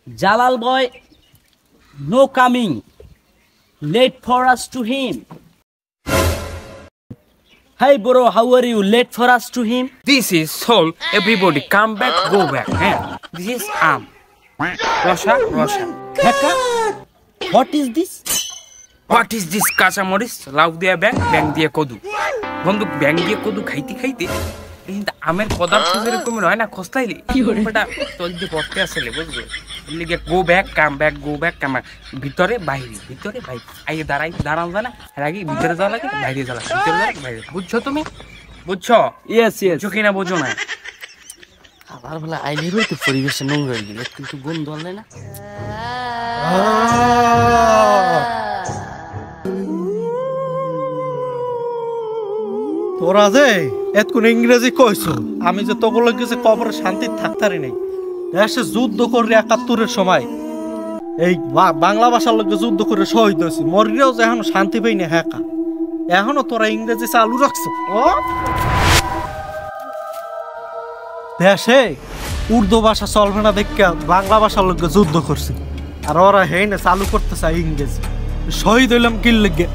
Jalal boy, no coming. Late for us to him. Hey bro, how are you? Late for us to him? This is Sol. Everybody come back, go back. This is Rosha. Heka? What is this? What is this কাঁচা মরিচ লাউ দিয়া ব্যাং দিয়ে কদু বন্ধু ব্যাং দিয়ে কদু খাইতে কিন্তু আমের পদার্থ যেরকম হয় না খসলাইলে ওটা চল দিয়ে পড়তে আসলে বুঝলো লিগে গো ব্যাক কাম ভিতরে বাইরে আইয়ে দাঁড়াও জানা এর আগে ভিতরে যাওয়া লাগে বাইরে যাওয়া লাগে ভিতরে যাওয়া বাইরে বুঝছো তুমি বুঝছো Yes. বুঝছো না বুঝো না আবার বলে আইলেরই তো পরিবেশে নোংরা হয়ে গেল কিন্তু গন্ধ হলে না তোরা যে এতক্ষণ ইংরেজি কইছো আমি যে তোকে লোক যে কবরে শান্তি থাকতারি নাই দেশে যুদ্ধ করে ৭১-এর সময় এই বাংলা ভাষার লোক যুদ্ধ করে শহীদ হয়েছি মরিয়াও যে এখনো শান্তি পাই না হ্যাঁ এখনো তোরা ইংরেজি চালু রাখছো দেশে উর্দু ভাষা চলবে না দেখে বাংলা ভাষার লোক যুদ্ধ করছে আর ওরা হেই না চালু করতে চায় ইংরেজি শহীদ হইলাম কি লেগে